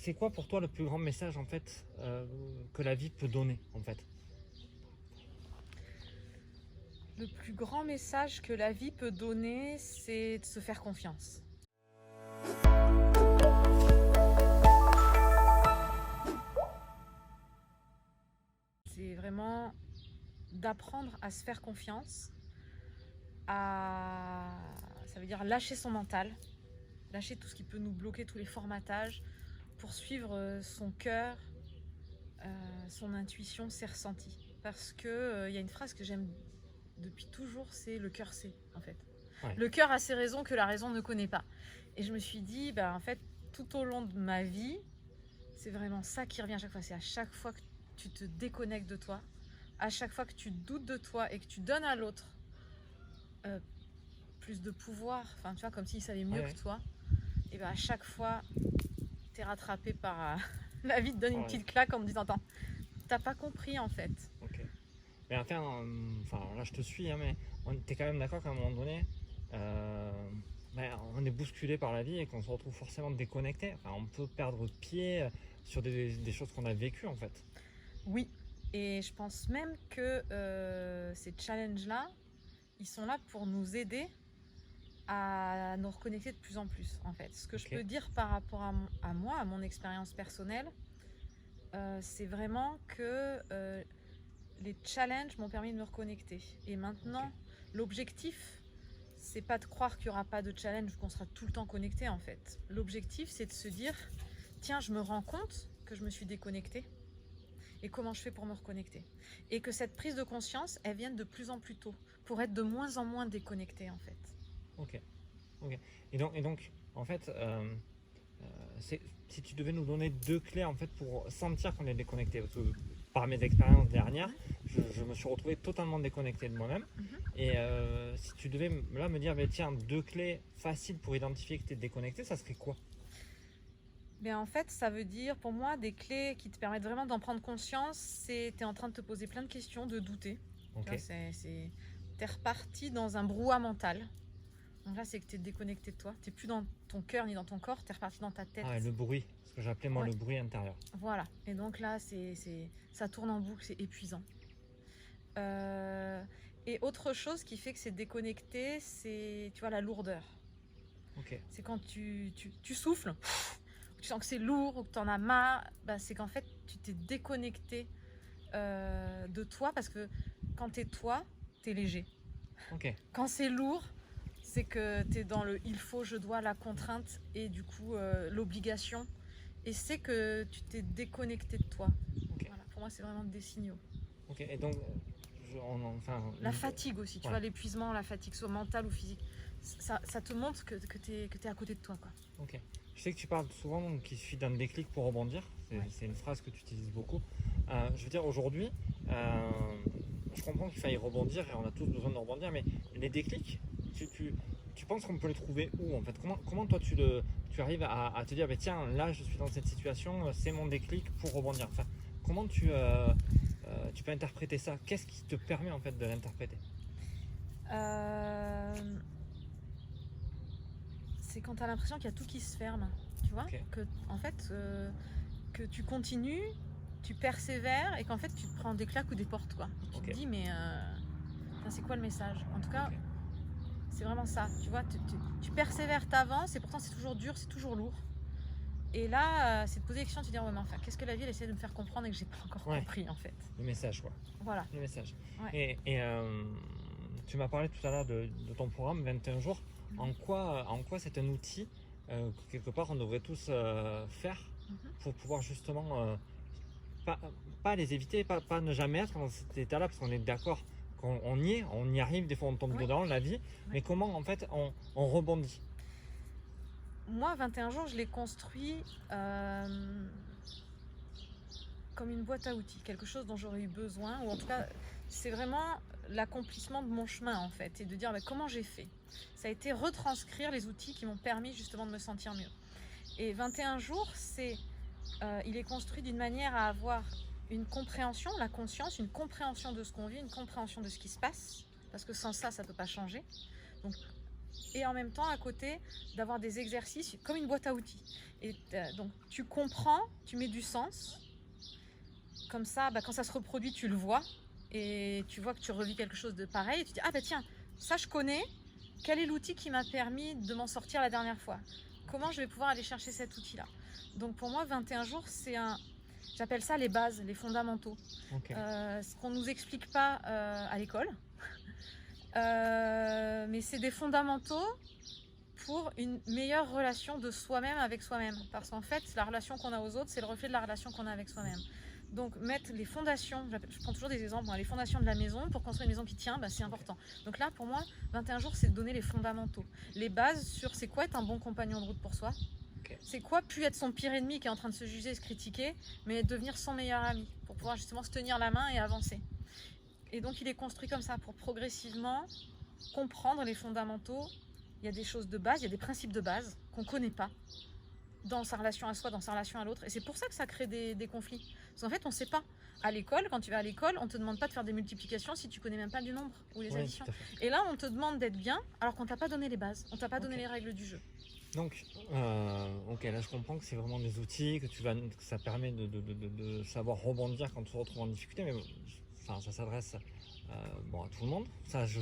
c'est quoi pour toi le plus grand message en fait que la vie peut donner en fait? Le plus grand message que la vie peut donner, c'est de se faire confiance. C'est vraiment d'apprendre à se faire confiance, ça veut dire lâcher son mental, lâcher tout ce qui peut nous bloquer, tous les formatages, pour suivre son cœur, son intuition, ses ressentis. Parce que y a une phrase que j'aime depuis toujours, c'est le cœur sait, en fait. Ouais. Le cœur a ses raisons que la raison ne connaît pas. Et je me suis dit, en fait, tout au long de ma vie, c'est vraiment ça qui revient à chaque fois. C'est à chaque fois que tu te déconnectes de toi, à chaque fois que tu doutes de toi et que tu donnes à l'autre plus de pouvoir, enfin tu vois, comme s'il savait mieux que toi, et à chaque fois, t'es rattrapé par la vie te donne une petite claque en me disant attends, t'as pas compris en fait. Ok. Mais enfin, là je te suis, hein, mais t'es quand même d'accord qu'à un moment donné, on est bousculé par la vie et qu'on se retrouve forcément déconnecté. Enfin, on peut perdre pied sur des choses qu'on a vécues en fait. Oui, et je pense même que ces challenges-là, ils sont là pour nous aider à nous reconnecter de plus en plus en fait. Ce que je peux dire par rapport à moi, à mon expérience personnelle, c'est vraiment que les challenges m'ont permis de me reconnecter. Et maintenant, l'objectif, c'est pas de croire qu'il n'y aura pas de challenge ou qu'on sera tout le temps connecté en fait. L'objectif, c'est de se dire, tiens, je me rends compte que je me suis déconnectée et comment je fais pour me reconnecter. Et que cette prise de conscience, elle vienne de plus en plus tôt pour être de moins en moins déconnecté en fait. Ok. Et donc en fait, si tu devais nous donner 2 clés en fait pour sentir qu'on est déconnecté, parce que par mes expériences dernières, je me suis retrouvé totalement déconnecté de moi-même. Et si tu devais là me dire, tiens, 2 clés faciles pour identifier que tu es déconnecté, ça serait quoi? En fait, ça veut dire pour moi des clés qui te permettent vraiment d'en prendre conscience, c'est tu es en train de te poser plein de questions, de douter. T'es reparti dans un brouhaha mental. Donc là, c'est que tu es déconnecté de toi. Tu n'es plus dans ton cœur ni dans ton corps, tu es reparti dans ta tête. Ah, le bruit, ce que j'appelais moi le bruit intérieur. Voilà. Et donc là, ça tourne en boucle, c'est épuisant. Et autre chose qui fait que c'est déconnecté, c'est, tu vois, la lourdeur. C'est quand tu souffles, tu sens que c'est lourd ou que tu en as marre, c'est qu'en fait, tu t'es déconnecté de toi parce que quand tu es toi, tu es léger. Quand c'est lourd, c'est que tu es dans le il faut, je dois, la contrainte et du coup l'obligation. Et c'est que tu t'es déconnecté de toi. Voilà, pour moi, c'est vraiment des signaux. Et donc, la fatigue aussi, tu vois, l'épuisement, la fatigue, soit mentale ou physique, ça te montre que tu es à côté de toi, quoi. Je sais que tu parles souvent qu'il suffit d'un déclic pour rebondir. C'est une phrase que tu utilises beaucoup. Je veux dire, aujourd'hui, je comprends qu'il faille rebondir et on a tous besoin de rebondir, mais les déclics, tu penses qu'on peut les trouver où en fait? Comment toi tu arrives à te dire, tiens, là je suis dans cette situation, c'est mon déclic pour rebondir. Enfin, comment tu peux interpréter ça? Qu'est-ce qui te permet en fait de l'interpréter? C'est quand tu as l'impression qu'il y a tout qui se ferme, tu vois, que en fait que tu continues, tu persévères et qu'en fait tu te prends des claques ou des portes, quoi. Et tu te dis mais c'est quoi le message? En tout cas, c'est vraiment ça, tu vois, tu persévères, t'avances et pourtant c'est toujours dur, c'est toujours lourd. Et là, c'est de poser des questions, de te dire, mais enfin, qu'est-ce que la vie elle essaie de me faire comprendre et que j'ai pas encore compris, en fait. Le message, quoi. Voilà. Le message. Et tu m'as parlé tout à l'heure de ton programme 21 jours. En quoi c'est un outil que quelque part on devrait tous faire pour pouvoir justement pas les éviter, pas ne jamais être dans cet état-là, parce qu'on est d'accord qu'on y arrive, des fois on tombe dedans, la vie, mais comment en fait on rebondit? Moi, 21 jours, je l'ai construit comme une boîte à outils, quelque chose dont j'aurais eu besoin, ou en tout cas, c'est vraiment l'accomplissement de mon chemin en fait, et de dire comment j'ai fait. Ça a été retranscrire les outils qui m'ont permis justement de me sentir mieux. Et 21 jours, il est construit d'une manière à avoir une compréhension, la conscience, une compréhension de ce qu'on vit, une compréhension de ce qui se passe, parce que sans ça, ça ne peut pas changer. Donc, et en même temps à côté d'avoir des exercices comme une boîte à outils. Et donc tu comprends, tu mets du sens, comme ça quand ça se reproduit tu le vois et tu vois que tu revis quelque chose de pareil et tu dis ah bah tiens, ça je connais, quel est l'outil qui m'a permis de m'en sortir la dernière fois? Comment je vais pouvoir aller chercher cet outil-là? Donc pour moi 21 jours c'est j'appelle ça les bases, les fondamentaux. Ok. Ce qu'on ne nous explique pas à l'école. Mais c'est des fondamentaux pour une meilleure relation de soi-même avec soi-même. Parce qu'en fait, la relation qu'on a aux autres, c'est le reflet de la relation qu'on a avec soi-même. Donc mettre les fondations, je prends toujours des exemples, les fondations de la maison, pour construire une maison qui tient, c'est important. Donc là, pour moi, 21 jours, c'est de donner les fondamentaux. Les bases sur c'est quoi être un bon compagnon de route pour soi. Okay. C'est quoi plus être son pire ennemi qui est en train de se juger, se critiquer, mais devenir son meilleur ami, pour pouvoir justement se tenir la main et avancer. Et donc il est construit comme ça, pour progressivement comprendre les fondamentaux. Il y a des choses de base, il y a des principes de base qu'on ne connaît pas dans sa relation à soi, dans sa relation à l'autre. Et c'est pour ça que ça crée des conflits. Parce qu'en fait, on ne sait pas. À l'école, quand tu vas à l'école, on ne te demande pas de faire des multiplications si tu ne connais même pas du nombre ou les additions. Et là, on te demande d'être bien alors qu'on ne t'a pas donné les bases, on ne t'a pas donné les règles du jeu. Donc, ok, là je comprends que c'est vraiment des outils, que ça permet de savoir rebondir quand tu te retrouves en difficulté, mais enfin, ça s'adresse à tout le monde, ça je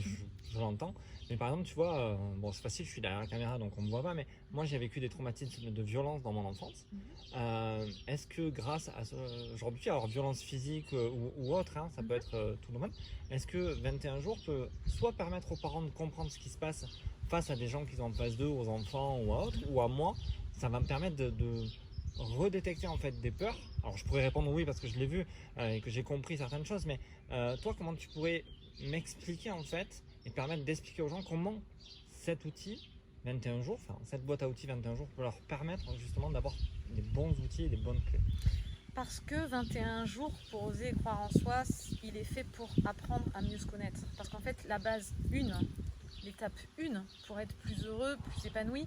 l'entends. Mais par exemple, tu vois, c'est facile, je suis derrière la caméra donc on ne me voit pas, mais moi j'ai vécu des traumatismes de violence dans mon enfance. Est-ce que grâce à aujourd'hui, alors violence physique ou autre, hein, ça peut être tout le monde, est-ce que 21 jours peut soit permettre aux parents de comprendre ce qui se passe face à des gens qui sont en face d'eux, aux enfants ou à autres, ou à moi, ça va me permettre de redétecter en fait des peurs. Alors je pourrais répondre oui parce que je l'ai vu et que j'ai compris certaines choses, mais toi comment tu pourrais m'expliquer en fait et permettre d'expliquer aux gens comment cet outil 21 jours, enfin cette boîte à outils 21 jours peut leur permettre justement d'avoir des bons outils et des bonnes clés? Parce que 21 jours pour oser croire en soi, il est fait pour apprendre à mieux se connaître. Parce qu'en fait la base 1, l'étape 1 pour être plus heureux, plus épanoui,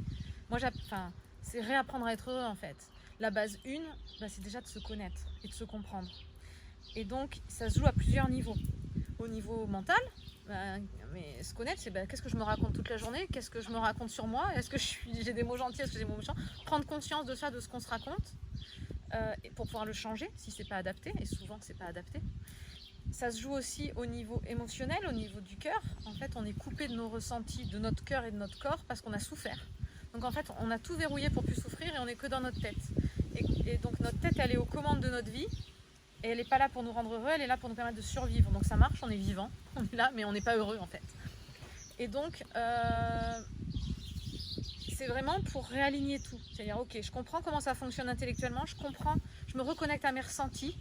c'est réapprendre à être heureux en fait. La base 1, c'est déjà de se connaître et de se comprendre. Et donc ça se joue à plusieurs niveaux. Au niveau mental, mais se connaître, c'est qu'est-ce que je me raconte toute la journée, qu'est-ce que je me raconte sur moi, est-ce que j'ai des mots gentils, est-ce que j'ai des mots méchants, prendre conscience de ça, de ce qu'on se raconte, pour pouvoir le changer si c'est pas adapté, et souvent c'est pas adapté. Ça se joue aussi au niveau émotionnel, au niveau du cœur. En fait, on est coupé de nos ressentis, de notre cœur et de notre corps parce qu'on a souffert. Donc en fait, on a tout verrouillé pour plus souffrir et on n'est que dans notre tête. Et donc notre tête, elle est aux commandes de notre vie et elle n'est pas là pour nous rendre heureux, elle est là pour nous permettre de survivre. Donc ça marche, on est vivant, on est là, mais on n'est pas heureux en fait. Et donc, c'est vraiment pour réaligner tout. C'est-à-dire, ok, je comprends comment ça fonctionne intellectuellement, je me reconnecte à mes ressentis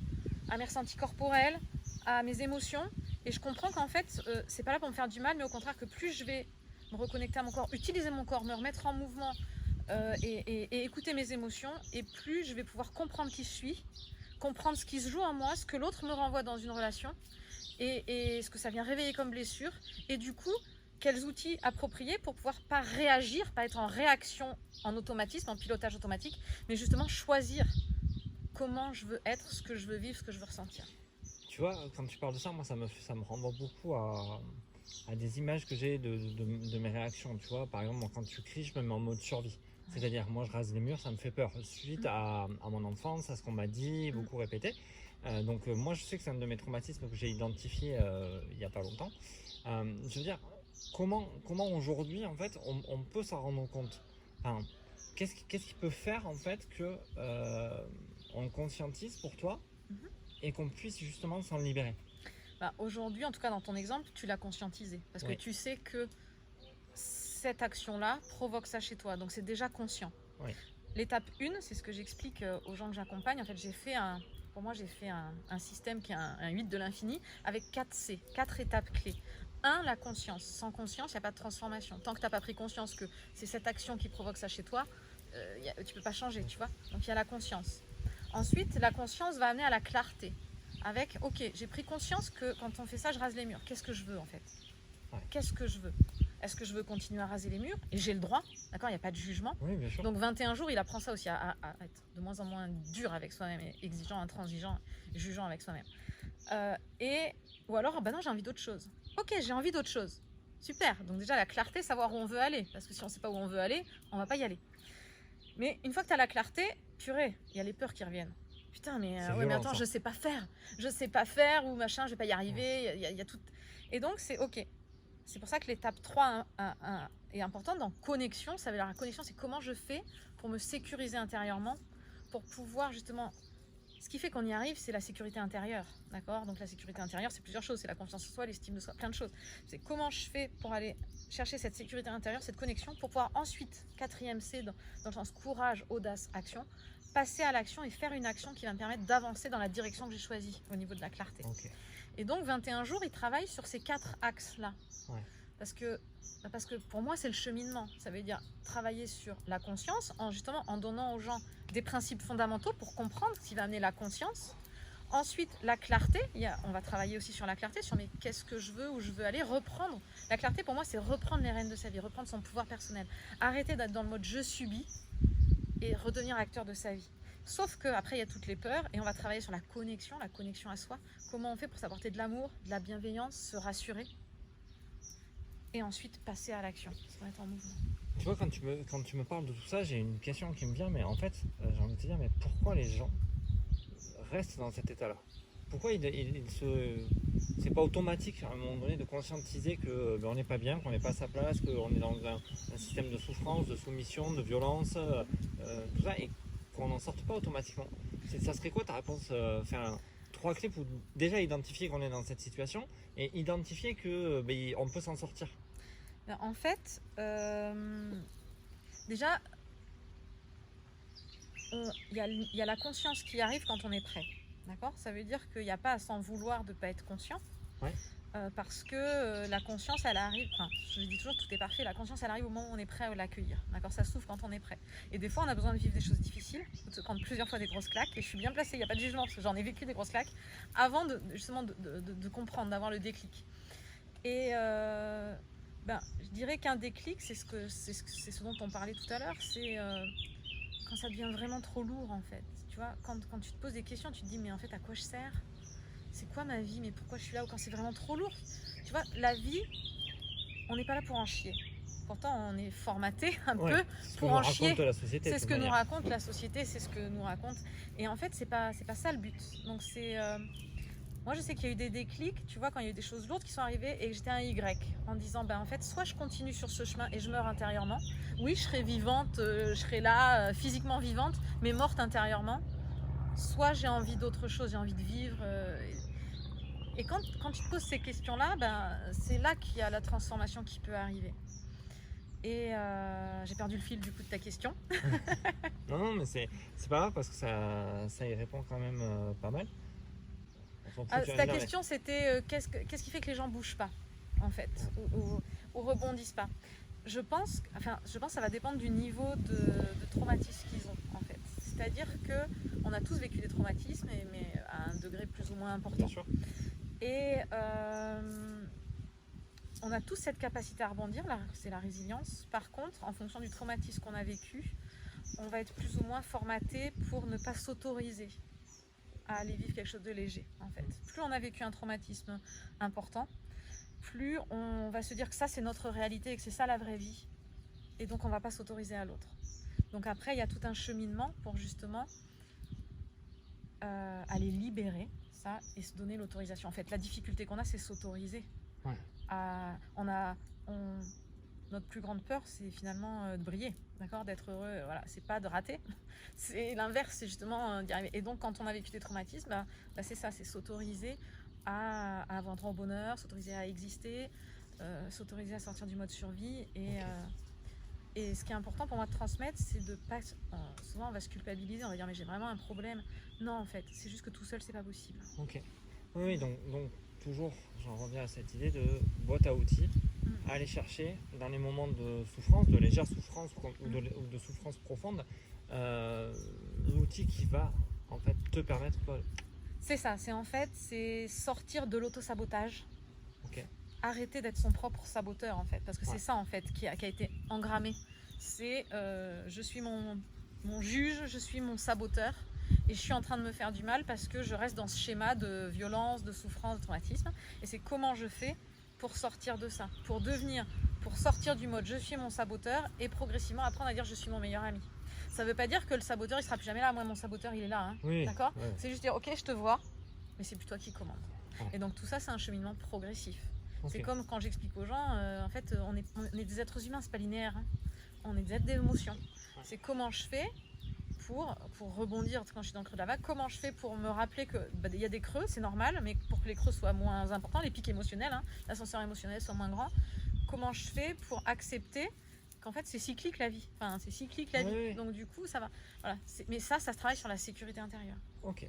corporels, à mes émotions, et je comprends qu'en fait c'est pas là pour me faire du mal, mais au contraire que plus je vais me reconnecter à mon corps, utiliser mon corps, me remettre en mouvement et écouter mes émotions, et plus je vais pouvoir comprendre qui je suis, comprendre ce qui se joue en moi, ce que l'autre me renvoie dans une relation et ce que ça vient réveiller comme blessure, et du coup quels outils appropriés pour pouvoir pas réagir, pas être en réaction, en automatisme, en pilotage automatique, mais justement choisir comment je veux être, ce que je veux vivre, ce que je veux ressentir. Tu vois, quand tu parles de ça, moi ça me renvoie beaucoup à des images que j'ai de mes réactions. Tu vois, par exemple, moi, quand tu cries, je me mets en mode survie. C'est-à-dire, moi je rase les murs, ça me fait peur. Suite à mon enfance, à ce qu'on m'a dit, beaucoup répété. Donc moi je sais que c'est un de mes traumatismes que j'ai identifié il n'y a pas longtemps. Je veux dire, comment aujourd'hui en fait on peut s'en rendre compte? Enfin, qu'est-ce qui peut faire en fait que on le conscientise pour toi et qu'on puisse justement s'en libérer? Aujourd'hui, en tout cas dans ton exemple, tu l'as conscientisé. Parce que tu sais que cette action-là provoque ça chez toi. Donc c'est déjà conscient. Oui. L'étape 1, c'est ce que j'explique aux gens que j'accompagne. En fait, j'ai fait un système qui est un 8 de l'infini avec 4 C, 4 étapes clés. 1, la conscience. Sans conscience, il n'y a pas de transformation. Tant que tu n'as pas pris conscience que c'est cette action qui provoque ça chez toi, tu ne peux pas changer, tu vois. Donc il y a la conscience. Ensuite, la conscience va amener à la clarté. Avec, ok, j'ai pris conscience que quand on fait ça, je rase les murs. Qu'est-ce que je veux en fait? Qu'est-ce que je veux? Est-ce que je veux continuer à raser les murs? Et j'ai le droit, d'accord? Il n'y a pas de jugement. Oui, bien sûr. Donc 21 jours, il apprend ça aussi, à être de moins en moins dur avec soi-même, et exigeant, intransigeant, jugeant avec soi-même. Ou alors, non, j'ai envie d'autre chose. Ok, j'ai envie d'autre chose. Super. Donc déjà, la clarté, savoir où on veut aller. Parce que si on ne sait pas où on veut aller, on ne va pas y aller. Mais une fois que tu as la clarté, purée, il y a les peurs qui reviennent. Putain, mais, ouais, mais attends, je sais pas faire. Je sais pas faire ou machin, je vais pas y arriver. Il y a tout. Et donc, c'est OK. C'est pour ça que l'étape 3 est importante dans connexion. Ça veut dire la connexion, c'est comment je fais pour me sécuriser intérieurement, pour pouvoir justement... Ce qui fait qu'on y arrive, c'est la sécurité intérieure. D'accord? Donc la sécurité intérieure, c'est plusieurs choses. C'est la confiance en soi, l'estime de soi, plein de choses. C'est comment je fais pour aller chercher cette sécurité intérieure, cette connexion, pour pouvoir ensuite, 4e C, dans le sens courage, audace, action, passer à l'action et faire une action qui va me permettre d'avancer dans la direction que j'ai choisie au niveau de la clarté. Okay. Et donc 21 jours, il travaille sur ces 4 axes-là. Ouais. Parce que pour moi, c'est le cheminement. Ça veut dire travailler sur la conscience, justement en donnant aux gens des principes fondamentaux pour comprendre ce qui va amener la conscience. Ensuite, la clarté. On va travailler aussi sur la clarté, sur mais qu'est-ce que je veux, où je veux aller, reprendre. La clarté, pour moi, c'est reprendre les rênes de sa vie, reprendre son pouvoir personnel. Arrêter d'être dans le mode je subis et redevenir acteur de sa vie. Sauf qu'après, il y a toutes les peurs et on va travailler sur la connexion à soi. Comment on fait pour s'apporter de l'amour, de la bienveillance, se rassurer et ensuite passer à l'action, se mettre en mouvement. Tu vois, quand tu me parles de tout ça, j'ai une question qui me vient, mais en fait, j'ai envie de te dire, mais pourquoi les gens restent dans cet état-là? Pourquoi c'est pas automatique à un moment donné de conscientiser que on n'est pas bien, qu'on n'est pas à sa place, qu'on est dans un système de souffrance, de soumission, de violence, tout ça, et qu'on n'en sorte pas automatiquement? Ça serait quoi ta réponse? 3 clés pour déjà identifier qu'on est dans cette situation et identifier que on peut s'en sortir. En fait, déjà, il y a la conscience qui arrive quand on est prêt. D'accord? Ça veut dire qu'il n'y a pas à s'en vouloir de ne pas être conscient. Ouais. Parce que la conscience, elle arrive, enfin, je dis toujours, tout est parfait, la conscience, elle arrive au moment où on est prêt à l'accueillir. D'accord? Ça s'ouvre quand on est prêt. Et des fois, on a besoin de vivre des choses difficiles, de se prendre plusieurs fois des grosses claques. Et je suis bien placée, il n'y a pas de jugement, parce que j'en ai vécu des grosses claques, avant justement de comprendre, d'avoir le déclic. Et je dirais qu'un déclic, c'est ce dont on parlait tout à l'heure, c'est quand ça devient vraiment trop lourd, en fait. Tu vois, quand tu te poses des questions, tu te dis, mais en fait, à quoi je sers? C'est quoi ma vie? Mais pourquoi je suis là? Ou quand c'est vraiment trop lourd? Tu vois, la vie, on n'est pas là pour en chier. Pourtant, on est formaté un peu pour en chier. C'est ce que nous raconte la société, c'est ce que nous raconte. Et en fait, c'est pas ça le but. Donc moi, je sais qu'il y a eu des déclics, tu vois, quand il y a eu des choses lourdes qui sont arrivées et que j'étais un Y, en disant, en fait, soit je continue sur ce chemin et je meurs intérieurement. Oui, je serai vivante, je serai là, physiquement vivante, mais morte intérieurement. Soit j'ai envie d'autre chose, j'ai envie de vivre. Et quand tu te poses ces questions-là, c'est là qu'il y a la transformation qui peut arriver. Et j'ai perdu le fil du coup de ta question. Non, mais c'est pas grave parce que ça y répond quand même pas mal. Ta question, c'était qu'est-ce qui fait que les gens bougent pas, en fait, ou rebondissent pas. Je pense que ça va dépendre du niveau de traumatisme qu'ils ont, en fait. C'est-à-dire qu'on a tous vécu des traumatismes, mais à un degré plus ou moins important. Bien sûr. Et on a tous cette capacité à rebondir, c'est la résilience. Par contre, en fonction du traumatisme qu'on a vécu, on va être plus ou moins formaté pour ne pas s'autoriser à aller vivre quelque chose de léger, en fait. Plus on a vécu un traumatisme important, plus on va se dire que ça, c'est notre réalité et que c'est ça la vraie vie. Et donc, on ne va pas s'autoriser à l'autre. Donc après, il y a tout un cheminement pour justement aller libérer ça et se donner l'autorisation. En fait, la difficulté qu'on a, c'est s'autoriser. Ouais. Notre plus grande peur, c'est finalement de briller, d'accord, d'être heureux. Voilà, c'est pas de rater. C'est l'inverse, c'est justement d'y arriver. Et donc, quand on a vécu des traumatismes, c'est ça, c'est s'autoriser à avoir droit au bonheur, s'autoriser à exister, s'autoriser à sortir du mode survie. Et ce qui est important pour moi de transmettre, c'est de pas... souvent, on va se culpabiliser, on va dire, mais j'ai vraiment un problème. Non, en fait, c'est juste que tout seul, c'est pas possible. Ok. Oui, donc toujours, j'en reviens à cette idée de boîte à outils, aller chercher dans les moments de souffrance, de légère souffrance ou de souffrance profonde, l'outil qui va en fait te permettre... C'est ça, c'est sortir de l'auto-sabotage. Ok. Arrêter d'être son propre saboteur, en fait, parce que c'est ça en fait qui a été engrammé. C'est je suis mon juge, je suis mon saboteur et je suis en train de me faire du mal parce que je reste dans ce schéma de violence, de souffrance, de traumatisme. Et c'est comment je fais pour sortir de ça, pour sortir du mode je suis mon saboteur et progressivement apprendre à dire je suis mon meilleur ami. Ça veut pas dire que le saboteur il sera plus jamais là. Moi mon saboteur il est là, hein. Oui, D'accord. ouais. C'est juste dire ok je te vois, mais c'est plus toi qui commande. Ouais. Et donc tout ça c'est un cheminement progressif. Ok. C'est comme quand j'explique aux gens, en fait on est des êtres humains, c'est pas linéaire, hein. On est des êtres d'émotions. C'est comment je fais pour rebondir quand je suis dans le creux de la vague, comment je fais pour me rappeler que y a des creux, c'est normal, mais pour que les creux soient moins importants, les pics émotionnels, hein, l'ascenseur émotionnel soit moins grand, comment je fais pour accepter qu'en fait c'est cyclique la vie, enfin c'est cyclique la vie, Oui. donc du coup ça va, voilà. Mais ça se travaille sur la sécurité intérieure. Ok.